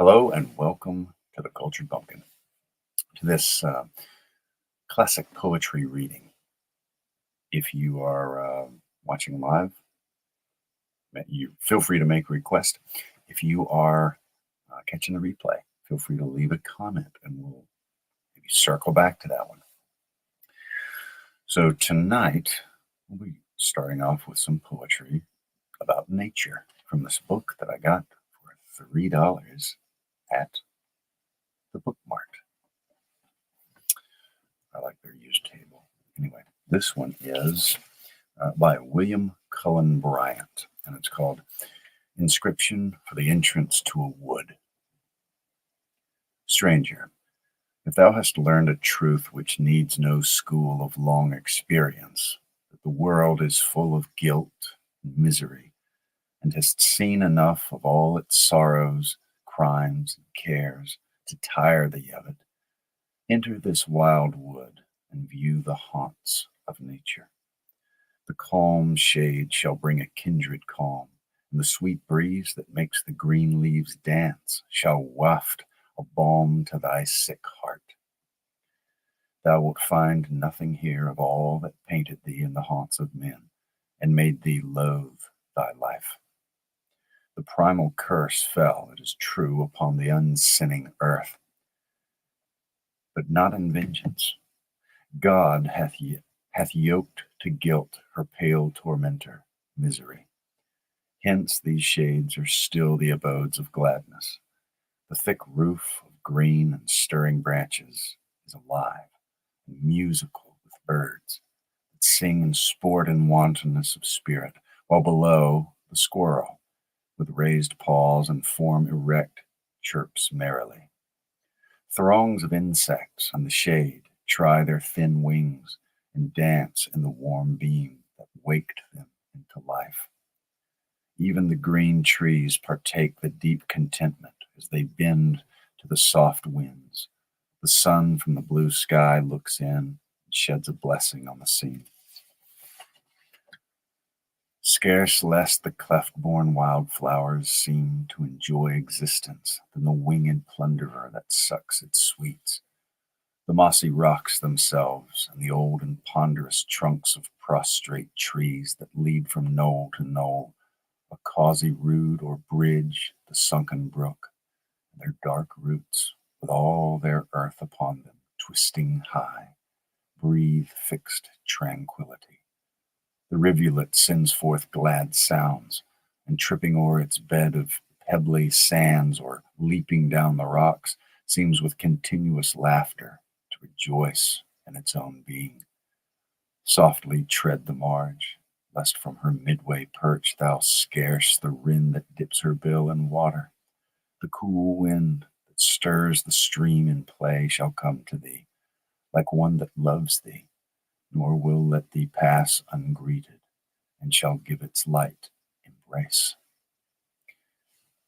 Hello and welcome to the Cultured Bumpkin, to this classic poetry reading. If you are watching live, you feel free to make a request. If you are catching the replay, feel free to leave a comment and we'll maybe circle back to that one. So tonight, we'll be starting off with some poetry about nature from this book that I got for $3 at the Book Mart. I like their used table. Anyway, this one is by William Cullen Bryant, and it's called Inscription for the Entrance to a Wood. Stranger, if thou hast learned a truth which needs no school of long experience, that the world is full of guilt and misery, and hast seen enough of all its sorrows, crimes, and cares to tire thee of it, enter this wild wood and view the haunts of nature. The calm shade shall bring a kindred calm, and the sweet breeze that makes the green leaves dance shall waft a balm to thy sick heart. Thou wilt find nothing here of all that painted thee in the haunts of men, and made thee loathe thy life. The primal curse fell, it is true, upon the unsinning earth, but not in vengeance. God hath yoked to guilt her pale tormentor, misery. Hence these shades are still the abodes of gladness. The thick roof of green and stirring branches is alive and musical with birds that sing in sport and wantonness of spirit, while below the squirrel, with raised paws and form erect, chirps merrily. Throngs of insects on the shade try their thin wings and dance in the warm beam that waked them into life. Even the green trees partake the deep contentment as they bend to the soft winds. The sun from the blue sky looks in and sheds a blessing on the scene. Scarce less the cleft-born wildflowers seem to enjoy existence than the winged plunderer that sucks its sweets. The mossy rocks themselves and the old and ponderous trunks of prostrate trees that lead from knoll to knoll, a causey rood or bridge, the sunken brook, and their dark roots, with all their earth upon them, twisting high, breathe fixed tranquillity. The rivulet sends forth glad sounds, and tripping o'er its bed of pebbly sands or leaping down the rocks, seems with continuous laughter to rejoice in its own being. Softly tread the marge, lest from her midway perch thou scarce the wren that dips her bill in water. The cool wind that stirs the stream in play shall come to thee, like one that loves thee, nor will let thee pass ungreeted, and shall give its light embrace.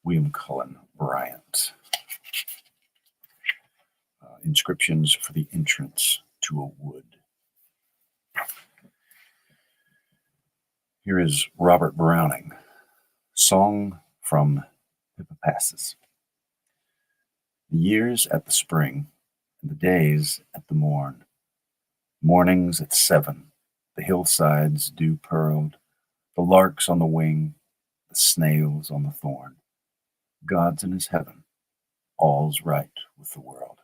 William Cullen Bryant. Inscriptions for the Entrance to a Wood. Here is Robert Browning, Song from Hippopasses. The years at the spring, and the days at the morn, mornings at 7, the hillsides dew-pearled, the larks on the wing, the snails on the thorn. God's in his heaven, all's right with the world.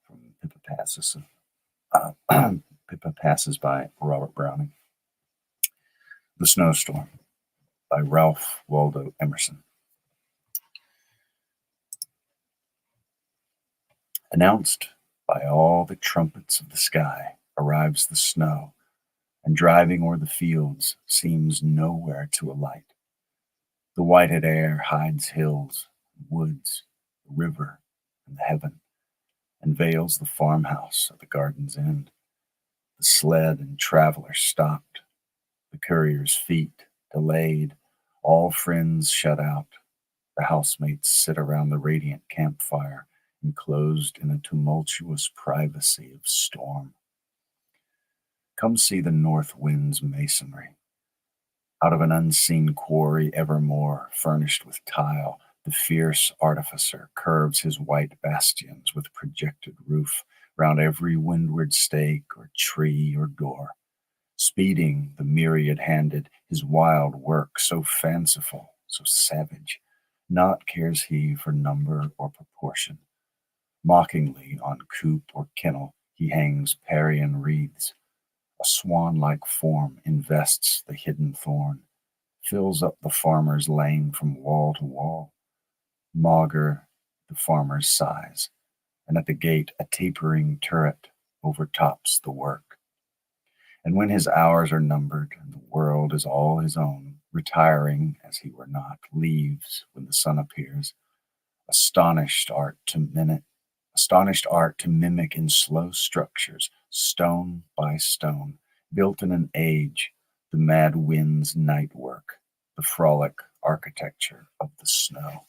From Hippopasses by Robert Browning. The Snowstorm by Ralph Waldo Emerson. Announced by all the trumpets of the sky arrives the snow, and driving o'er the fields seems nowhere to alight. The whited air hides hills, woods, the river, and the heaven, and veils the farmhouse at the garden's end. The sled and traveler stopped, the courier's feet delayed, all friends shut out. The housemates sit around the radiant campfire, enclosed in a tumultuous privacy of storm. Come see the north wind's masonry. Out of an unseen quarry evermore, furnished with tile, The fierce artificer curves his white bastions with projected roof round every windward stake or tree or door, speeding the myriad-handed his wild work so fanciful, so savage. Not cares he for number or proportion. Mockingly on coop or kennel he hangs Parian wreaths. A swan-like form invests the hidden thorn, fills up the farmer's lane from wall to wall. Maugre the farmer's sighs, and at the gate a tapering turret overtops the work. And when his hours are numbered and the world is all his own, retiring as he were not, leaves when the sun appears, astonished art to mimic in slow structures, stone by stone, built in an age, the mad wind's night work, the frolic architecture of the snow.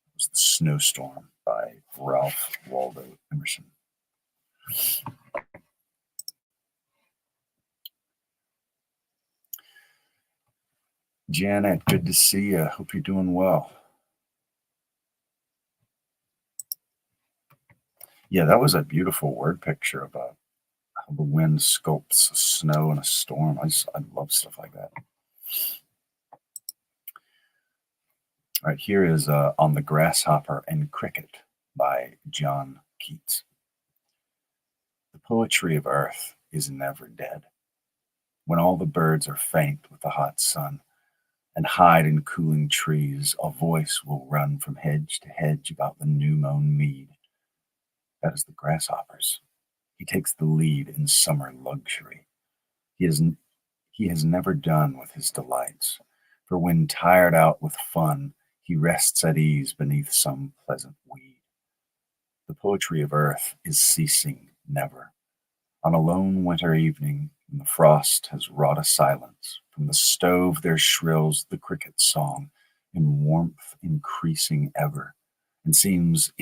It was The Snowstorm by Ralph Waldo Emerson. Janet, good to see you. Hope you're doing well. Yeah, that was a beautiful word picture about how the wind sculpts snow in a storm. I love stuff like that. All right, here is On the Grasshopper and Cricket by John Keats. The poetry of earth is never dead. When all the birds are faint with the hot sun and hide in cooling trees, a voice will run from hedge to hedge about the new-mown mead. That is the grasshopper's. He takes the lead in summer luxury. He has never done with his delights, for when tired out with fun, he rests at ease beneath some pleasant weed. The poetry of earth is ceasing never. On a lone winter evening, when the frost has wrought a silence, from the stove there shrills the cricket's song, in warmth increasing ever, and seems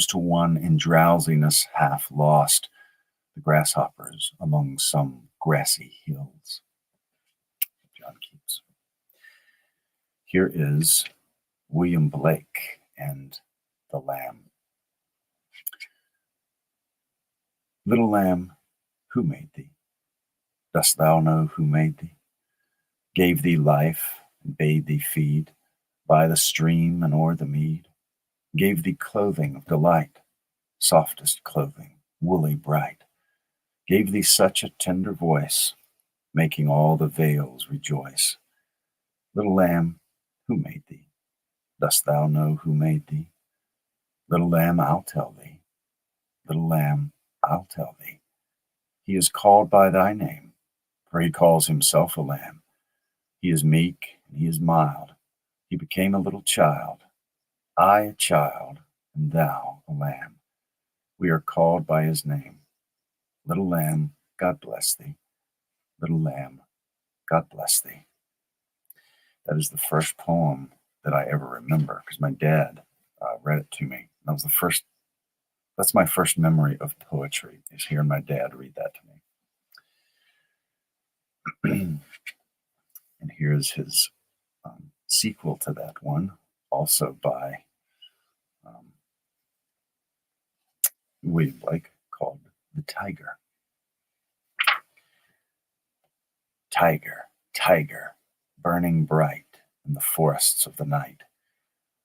to one in drowsiness half lost, the grasshoppers among some grassy hills. John Keats. Here is William Blake and The Lamb. Little lamb, who made thee? Dost thou know who made thee? Gave thee life and bade thee feed by the stream and o'er the mead? Gave thee clothing of delight, softest clothing, woolly bright? Gave thee such a tender voice, making all the vales rejoice? Little lamb, who made thee? Dost thou know who made thee? Little lamb, I'll tell thee. Little lamb, I'll tell thee. He is called by thy name, for he calls himself a lamb. He is meek and he is mild. He became a little child. I a child, and thou a lamb. We are called by his name. Little lamb, God bless thee. Little lamb, God bless thee. That is the first poem that I ever remember, because my dad read it to me. That's my first memory of poetry, is hearing my dad read that to me. And here's his sequel to that one, also by William Blake, called The Tiger. Tiger, tiger, burning bright in the forests of the night,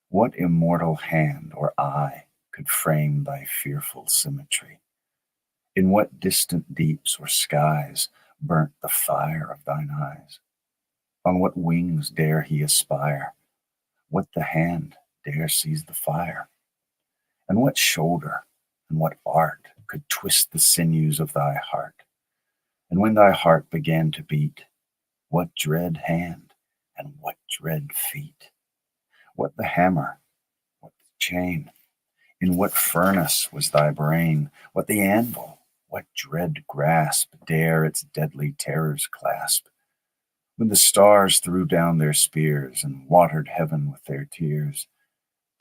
what immortal hand or eye could frame thy fearful symmetry? In what distant deeps or skies burnt the fire of thine eyes? On what wings dare he aspire? What the hand dare seize the fire? And what shoulder and what art could twist the sinews of thy heart? And when thy heart began to beat, what dread hand and what dread feet? What the hammer? What the chain? In what furnace was thy brain? What the anvil? What dread grasp dare its deadly terrors clasp? When the stars threw down their spears and watered heaven with their tears,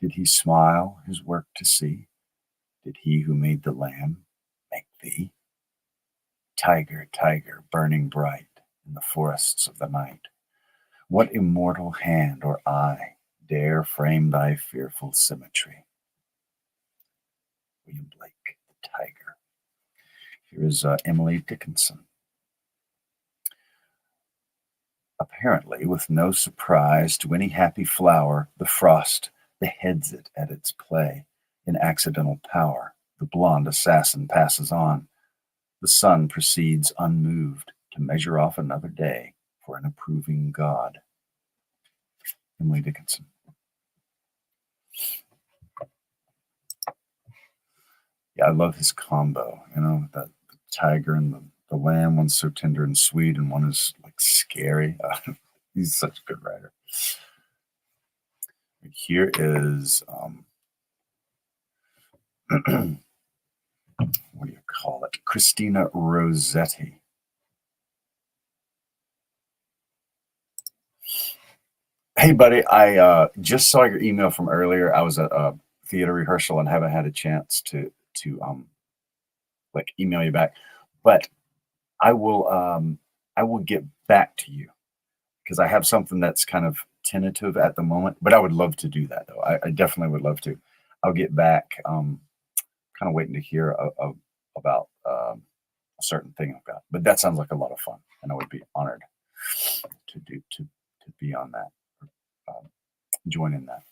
did he smile his work to see? Did he who made the lamb make thee? Tiger, tiger, burning bright in the forests of the night, What immortal hand or eye dare frame thy fearful symmetry? William Blake, the tiger. Here's Emily Dickinson. Apparently, with no surprise to any happy flower, the frost beheads it at its play. In accidental power, the blonde assassin passes on. The sun proceeds unmoved to measure off another day for an approving God. Emily Dickinson. Yeah, I love his combo. That the tiger and the lamb. One's so tender and sweet, and one is like scary. He's such a good writer. Here is what do you call it? Christina Rossetti. Hey, buddy, I just saw your email from earlier. I was at a theater rehearsal and haven't had a chance to like email you back, but I will get back to you because I have something that's kind of tentative at the moment. But I would love to do that though. I definitely would love to. I'll get back. Kind of waiting to hear about a certain thing I've got. But that sounds like a lot of fun, and I would be honored to be on that, um, join in that.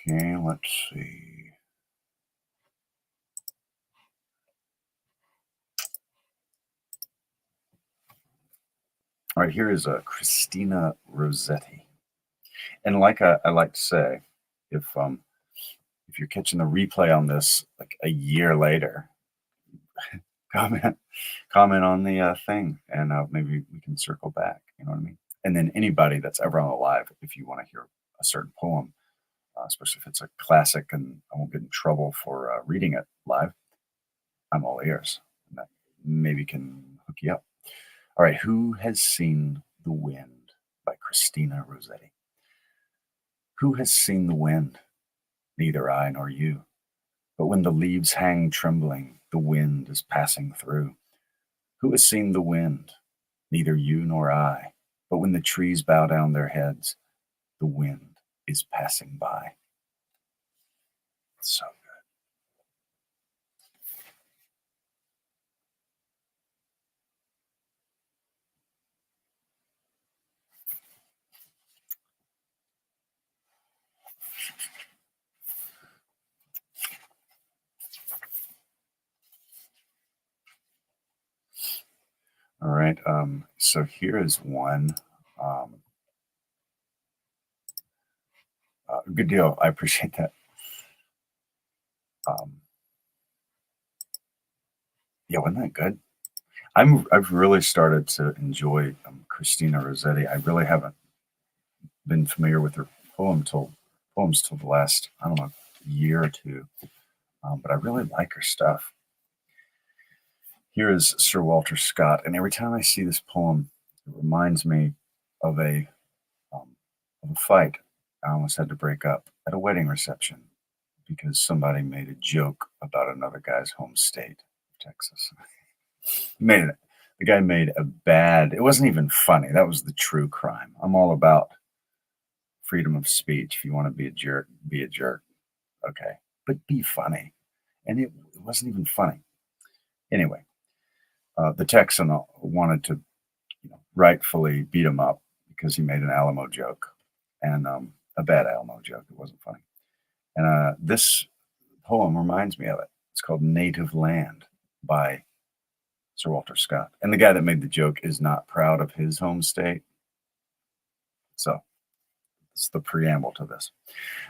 Okay, let's see. All right, here is Christina Rossetti, and like I like to say, if if you're catching the replay on this like a year later, comment comment on the thing, and maybe we can circle back. You know what I mean? And then anybody that's ever on the live, if you want to hear a certain poem, especially if it's a classic and I won't get in trouble for reading it live, I'm all ears. And that maybe can hook you up. All right, who has seen the wind by Christina Rossetti? Who has seen the wind? Neither I nor you. But when the leaves hang trembling, the wind is passing through. Who has seen the wind? Neither you nor I. But when the trees bow down their heads, the wind is passing by. So all right. So here is one. Um, good deal. I appreciate that. Um, yeah, wasn't that good? I've really started to enjoy Christina Rossetti. I really haven't been familiar with her poems till the last, I don't know, year or two. But I really like her stuff. Here is Sir Walter Scott, and every time I see this poem, it reminds me of um, a fight I almost had to break up at a wedding reception because somebody made a joke about another guy's home state, Texas. He made it. The guy made a bad. It wasn't even funny. That was the true crime. I'm all about freedom of speech. If you want to be a jerk, be a jerk. Okay, but be funny. And it wasn't even funny. Anyway, the Texan wanted to, rightfully beat him up because he made an Alamo joke, and a bad Alamo joke. It wasn't funny. And this poem reminds me of it. It's called "Native Land" by Sir Walter Scott. And the guy that made the joke is not proud of his home state. So it's the preamble to this.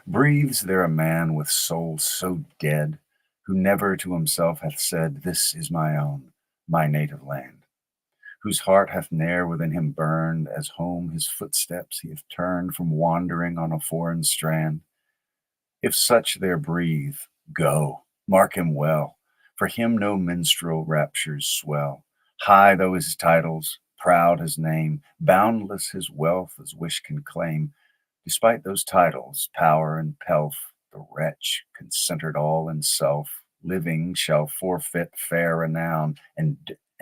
Breathes there a man with soul so dead, who never to himself hath said, "This is my own, my native land," whose heart hath ne'er within him burned, as home his footsteps he hath turned from wandering on a foreign strand? If such there breathe, go, mark him well. For him no minstrel raptures swell. High though his titles, proud his name, boundless his wealth as wish can claim, despite those titles, power and pelf, the wretch, concentred all in self, living shall forfeit fair renown,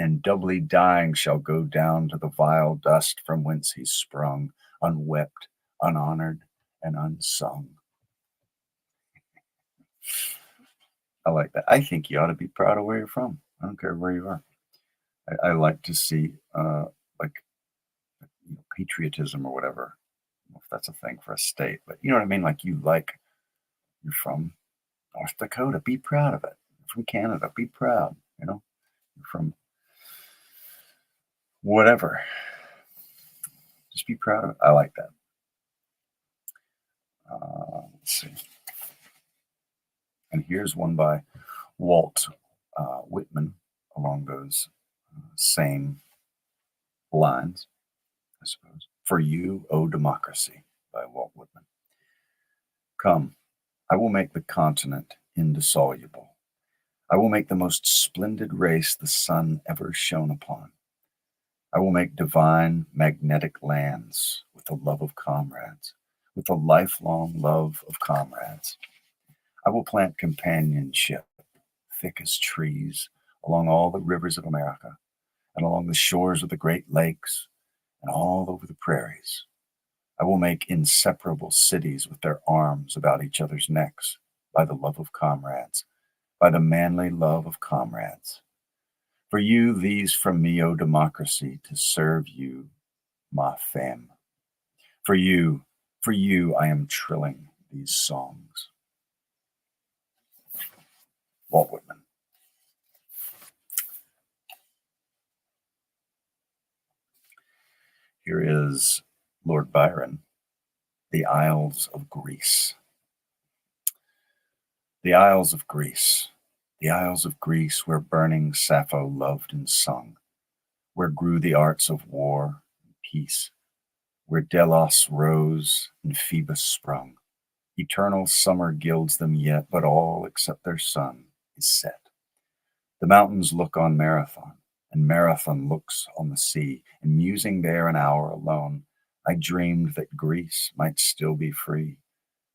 and doubly dying shall go down to the vile dust from whence he sprung, unwept, unhonored, and unsung. I like that. I think you ought to be proud of where you're from. I don't care where you are. I like to see like patriotism or whatever. I don't know if that's a thing for a state, but you know what I mean? Like you're from North Dakota, be proud of it. You're from Canada, be proud. You're from whatever, just be proud of it. I like that. Let's see. And here's one by Walt Whitman along those same lines, I suppose. For You, O Democracy by Walt Whitman. Come, I will make the continent indissoluble. I will make the most splendid race the sun ever shone upon. I will make divine magnetic lands with the love of comrades, with the lifelong love of comrades. I will plant companionship, thick as trees, along all the rivers of America, and along the shores of the Great Lakes, and all over the prairies. I will make inseparable cities with their arms about each other's necks, by the love of comrades, by the manly love of comrades. For you, these from me, O democracy, to serve you, ma femme. For you, I am trilling these songs. Walt Whitman. Here is Lord Byron, The Isles of Greece. The Isles of Greece, the Isles of Greece, where burning Sappho loved and sung, where grew the arts of war and peace, where Delos rose and Phoebus sprung. Eternal summer gilds them yet, but all except their sun is set. The mountains look on Marathon, and Marathon looks on the sea, and musing there an hour alone, I dreamed that Greece might still be free,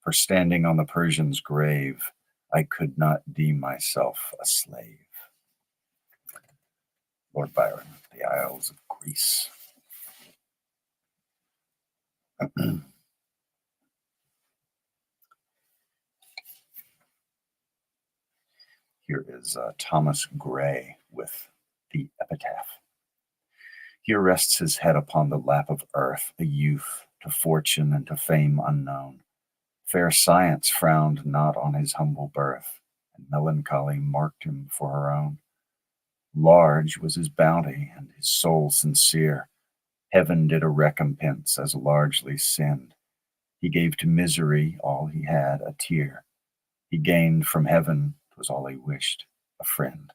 for standing on the Persian's grave, I could not deem myself a slave. Lord Byron, The Isles of Greece. Here is Thomas Gray with The Epitaph. Here rests his head upon the lap of earth, a youth, to fortune and to fame unknown. Fair science frowned not on his humble birth, and melancholy marked him for her own. Large was his bounty, and his soul sincere. Heaven did a recompense as largely sinned. He gave to misery all he had, a tear. He gained from heaven, 'twas all he wished, a friend.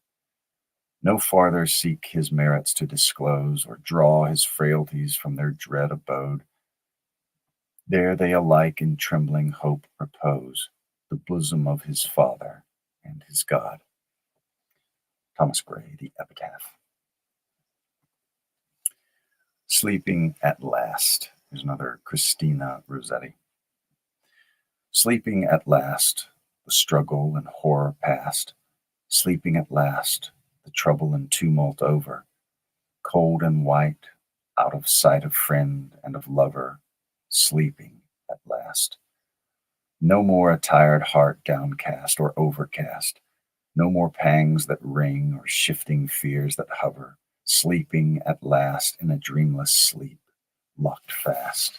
No farther seek his merits to disclose, or draw his frailties from their dread abode. There they alike in trembling hope repose, the bosom of his Father and his God. Thomas Gray, The Epitaph. Sleeping at Last. Here's another Christina Rossetti. Sleeping at last, the struggle and horror past. Sleeping at last, the trouble and tumult over. Cold and white, out of sight of friend and of lover, sleeping at last. No more a tired heart downcast or overcast. No more pangs that ring or shifting fears that hover. Sleeping at last in a dreamless sleep, locked fast.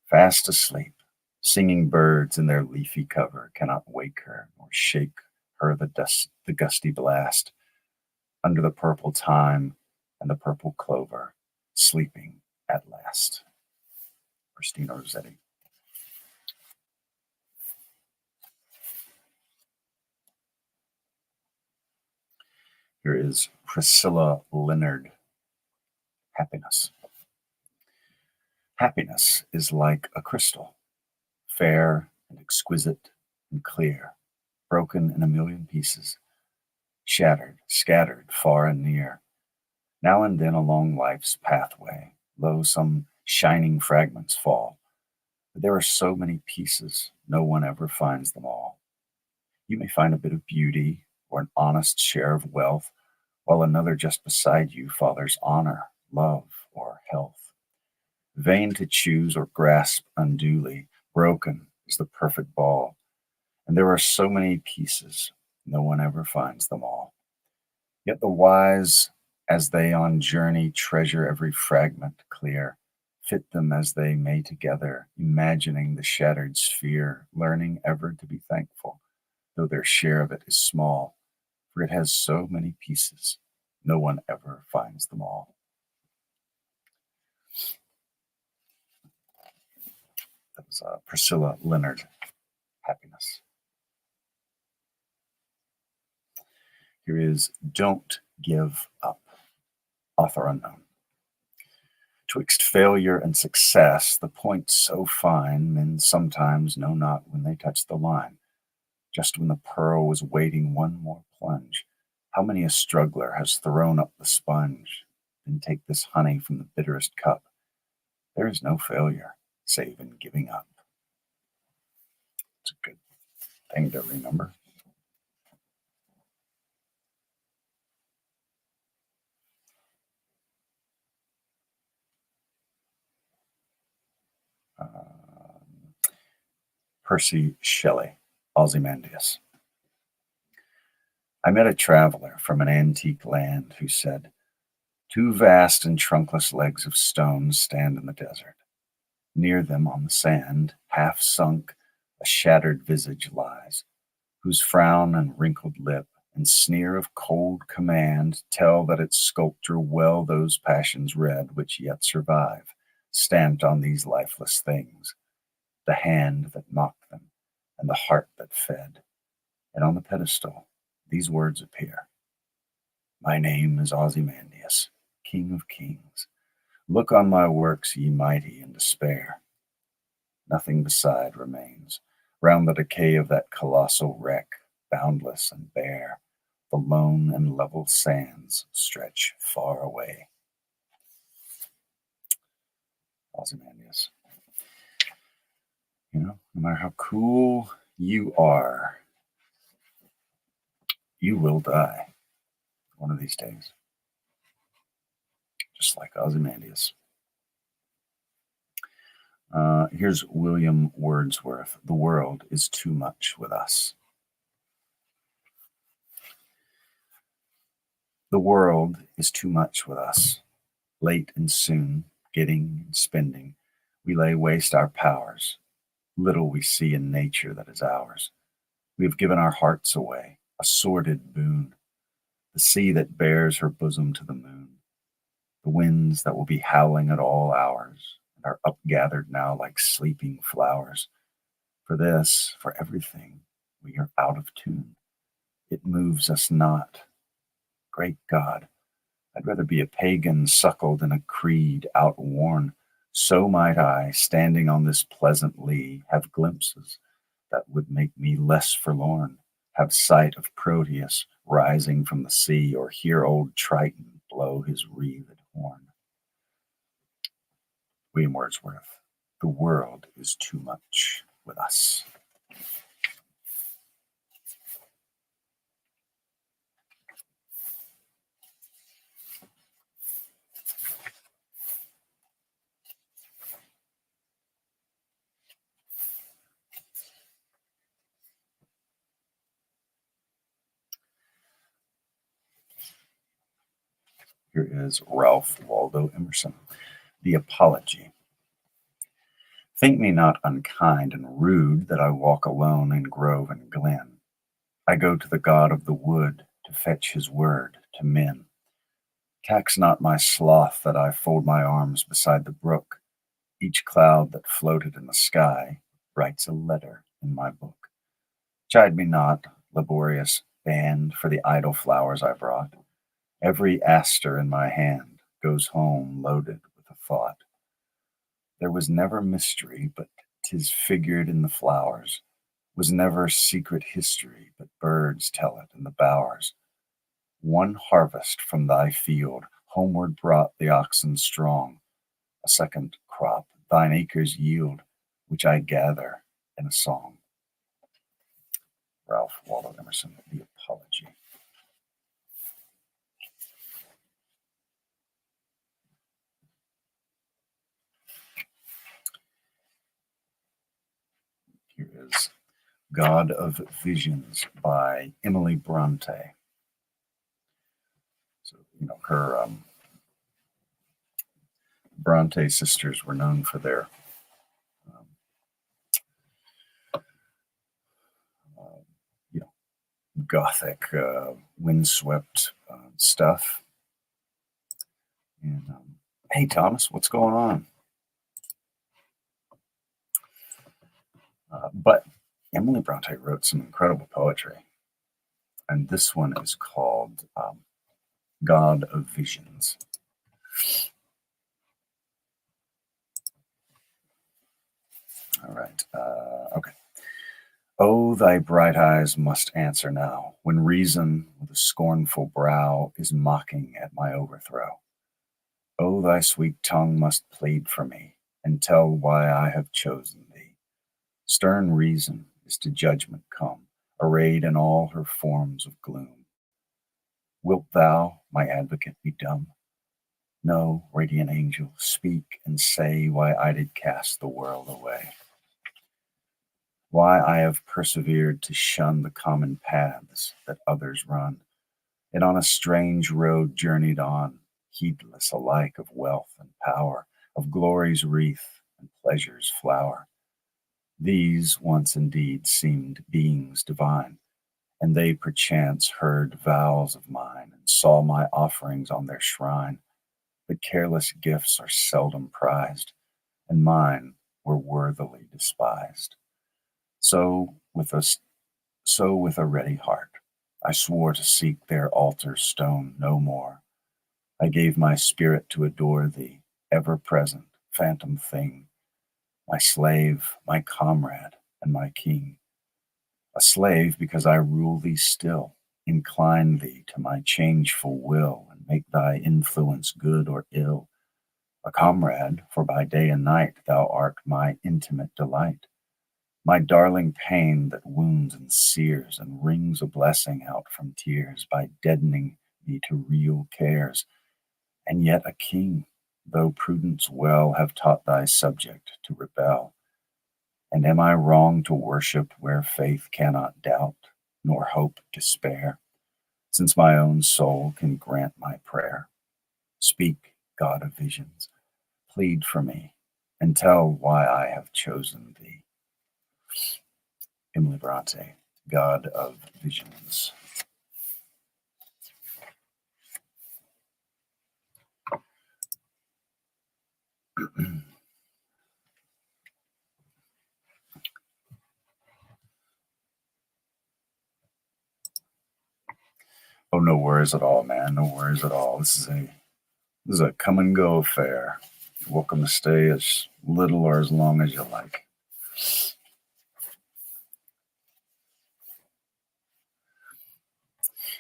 Fast asleep, singing birds in their leafy cover cannot wake her nor shake her the gusty blast. Under the purple thyme and the purple clover, sleeping at last. Christina Rossetti. Here is Priscilla Leonard, Happiness. Happiness is like a crystal, fair and exquisite and clear, broken in a million pieces, shattered, scattered far and near. Now and then along life's pathway, lo, some shining fragments fall. But there are so many pieces, no one ever finds them all. You may find a bit of beauty or an honest share of wealth, while another just beside you fathers honor, love, or health. Vain to choose or grasp unduly, broken is the perfect ball, and there are so many pieces, no one ever finds them all. Yet the wise, as they on journey treasure every fragment clear, fit them as they may together, imagining the shattered sphere, learning ever to be thankful, though their share of it is small, for it has so many pieces, no one ever finds them all. That was Priscilla Leonard, Happiness. Here is Don't Give Up, author unknown. Twixt failure and success, the point so fine, men sometimes know not when they touch the line. Just when the pearl was waiting one more plunge, how many a struggler has thrown up the sponge, then take this honey from the bitterest cup. There is no failure, save in giving up. It's a good thing to remember. Percy Shelley, Ozymandias. I met a traveler from an antique land who said, "Two vast and trunkless legs of stone stand in the desert. Near them on the sand, half sunk, a shattered visage lies, whose frown and wrinkled lip and sneer of cold command tell that its sculptor well those passions read which yet survive, stamped on these lifeless things, the hand that mocked them, and the heart that fed. And on the pedestal these words appear: My name is Ozymandias, King of Kings. Look on my works, ye mighty, in despair. Nothing beside remains. Round the decay of that colossal wreck, boundless and bare, the lone and level sands stretch far away." Ozymandias. No matter how cool you are, you will die one of these days, just like Ozymandias. Here's William Wordsworth. The world is too much with us. The world is too much with us. Late and soon, getting and spending, we lay waste our powers. Little we see in nature that is ours. We have given our hearts away, a sordid boon. The sea that bears her bosom to the moon. The winds that will be howling at all hours, and are upgathered now like sleeping flowers. For this, for everything, we are out of tune. It moves us not. Great God, I'd rather be a pagan suckled in a creed outworn. So might I, standing on this pleasant lea, have glimpses that would make me less forlorn, have sight of Proteus rising from the sea, or hear old Triton blow his wreathed horn. William Wordsworth. The world is too much with us. Here is Ralph Waldo Emerson. The Apology. Think me not unkind and rude that I walk alone in grove and glen. I go to the God of the wood to fetch his word to men. Tax not my sloth that I fold my arms beside the brook. Each cloud that floated in the sky writes a letter in my book. Chide me not, laborious band, for the idle flowers I brought. Every aster in my hand goes home loaded with a thought. There was never mystery, but 'tis figured in the flowers, was never secret history, but birds tell it in the bowers. One harvest from thy field homeward brought the oxen strong, a second crop thine acres yield, which I gather in a song. Ralph Waldo Emerson, The Apology. God of Visions by Emily Bronte. So, her Bronte sisters were known for their um, uh, you know, gothic, windswept stuff. And hey, Thomas, what's going on? But Emily Bronte wrote some incredible poetry, and this one is called God of Visions. All right. Okay. Oh, thy bright eyes must answer now, when reason with a scornful brow is mocking at my overthrow. Oh, thy sweet tongue must plead for me, and tell why I have chosen thee. Stern reason is to judgment come, arrayed in all her forms of gloom. Wilt thou, my advocate, be dumb? No, radiant angel, speak and say why I did cast the world away. Why I have persevered to shun the common paths that others run, and on a strange road journeyed on, heedless alike of wealth and power, of glory's wreath and pleasure's flower. These once indeed seemed beings divine, and they perchance heard vows of mine, and saw my offerings on their shrine. But careless gifts are seldom prized, and mine were worthily despised. So with a so with a ready heart, I swore to seek their altar stone no more. I gave my spirit to adore thee, ever present, phantom thing, my slave, my comrade, and my king. A slave because I rule thee still, incline thee to my changeful will, and make thy influence good or ill. A comrade, for by day and night thou art my intimate delight. My darling pain that wounds and sears, and wrings a blessing out from tears, by deadening me to real cares. And yet a king, though prudence well have taught thy subject to rebel. And am I wrong to worship where faith cannot doubt, nor hope despair, since my own soul can grant my prayer? Speak, God of visions, plead for me, and tell why I have chosen thee. Emily Bronte, God of Visions. Oh, no worries at all, man. No worries at all. This is a come and go affair. You're welcome to stay as little or as long as you like.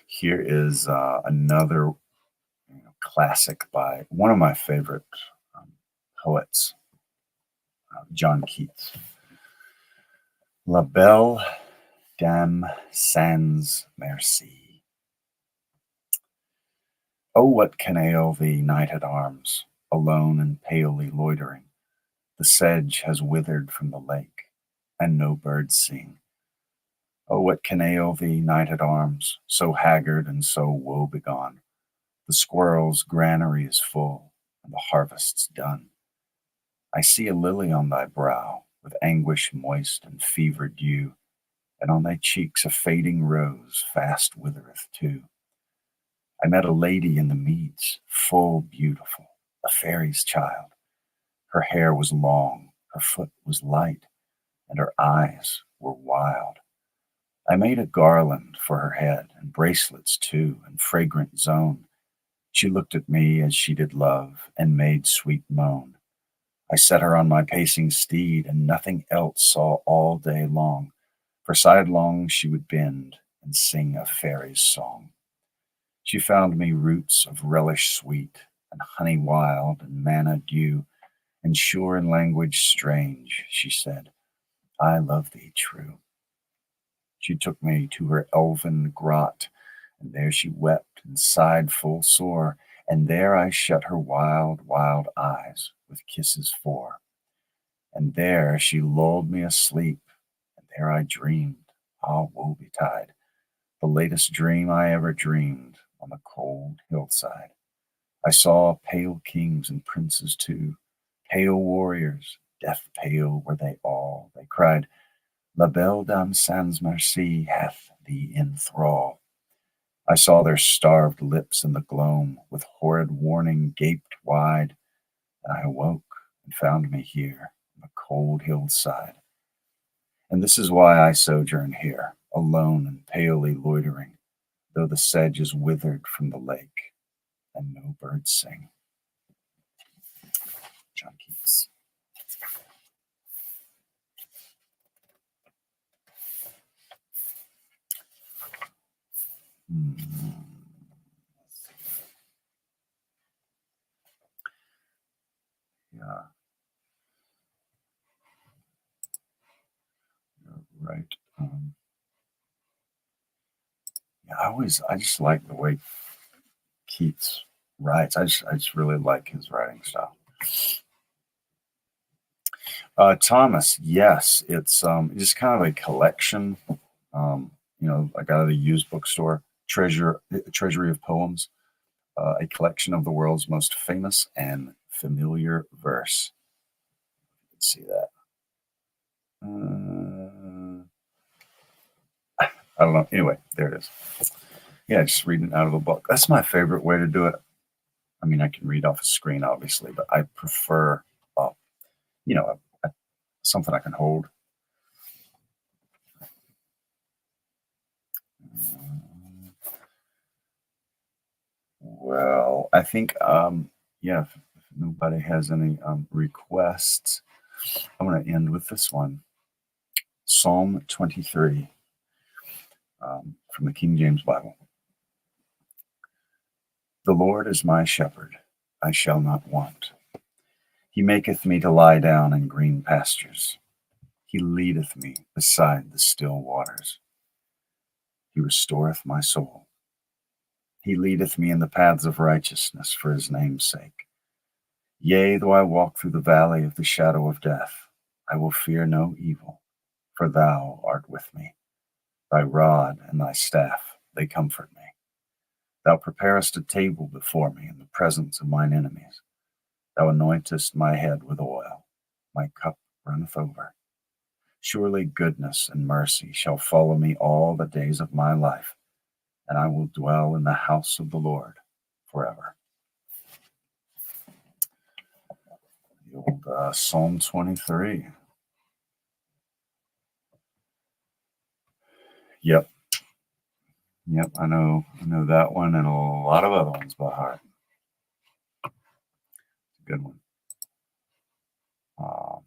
Here is another classic by one of my favorite um, poets, John Keats. La Belle Dame sans Merci. Oh, what can ail thee, knight at arms, alone and palely loitering? The sedge has withered from the lake, and no birds sing. Oh, what can ail thee, knight at arms, so haggard and so woe-begone? The squirrel's granary is full, and the harvest's done. I see a lily on thy brow, with anguish moist and fever dew, and on thy cheeks a fading rose fast withereth too. I met a lady in the meads, full beautiful, a fairy's child. Her hair was long, her foot was light, and her eyes were wild. I made a garland for her head, and bracelets too, and fragrant zone. She looked at me as she did love, and made sweet moan. I set her on my pacing steed, and nothing else saw all day long, for sidelong she would bend and sing a fairy's song. She found me roots of relish sweet, and honey wild, and manna dew, and sure in language strange, she said, I love thee true. She took me to her elven grot, and there she wept and sighed full sore, and there I shut her wild, wild eyes with kisses four. And there she lulled me asleep, and there I dreamed, ah, woe betide, the latest dream I ever dreamed on the cold hillside. I saw pale kings and princes too, pale warriors, death pale were they all. They cried, La belle dame sans merci hath thee in thrall. I saw their starved lips in the gloam, with horrid warning gaped wide, and I awoke and found me here on the cold hillside. And this is why I sojourn here, alone and palely loitering, though the sedge is withered from the lake and no birds sing. John Keats. Hmm. Yeah, you're right. Yeah, I just like the way Keats writes. I just really like his writing style. Thomas, yes, it's just kind of a collection. I got at a used bookstore, treasury of poems, a collection of the world's most famous and familiar verse. Let's see that. I don't know. Anyway, there it is. Yeah, just reading out of a book. That's my favorite way to do it. I mean, I can read off a screen, obviously, but I prefer, uh, you know, something I can hold. Well, I think, yeah, if nobody has any requests, I'm going to end with this one. Psalm 23 from the King James Bible. The Lord is my shepherd, I shall not want. He maketh me to lie down in green pastures. He leadeth me beside the still waters. He restoreth my soul. He leadeth me in the paths of righteousness for his name's sake. Yea, though I walk through the valley of the shadow of death, I will fear no evil, for thou art with me. Thy rod and thy staff, they comfort me. Thou preparest a table before me in the presence of mine enemies. Thou anointest my head with oil. My cup runneth over. Surely goodness and mercy shall follow me all the days of my life, and I will dwell in the house of the Lord forever. The old Psalm 23. Yep, yep, I know that one and a lot of other ones by heart. Good one. Uh,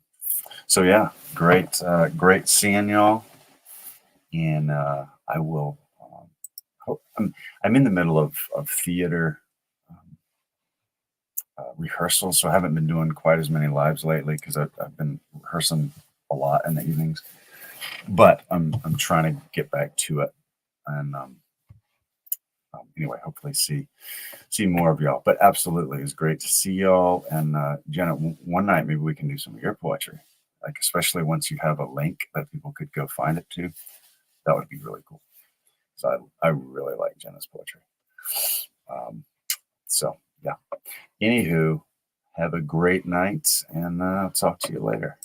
so yeah, great seeing y'all, and I will. I'm in the middle of theater rehearsals, so I haven't been doing quite as many lives lately because I've been rehearsing a lot in the evenings. But I'm trying to get back to it, and anyway, hopefully see more of y'all. But absolutely, it's great to see y'all. And Jenna, one night maybe we can do some of your poetry, like especially once you have a link that people could go find it to. That would be really cool. So I really like Jenna's poetry. So yeah. Anywho, have a great night, and I'll talk to you later.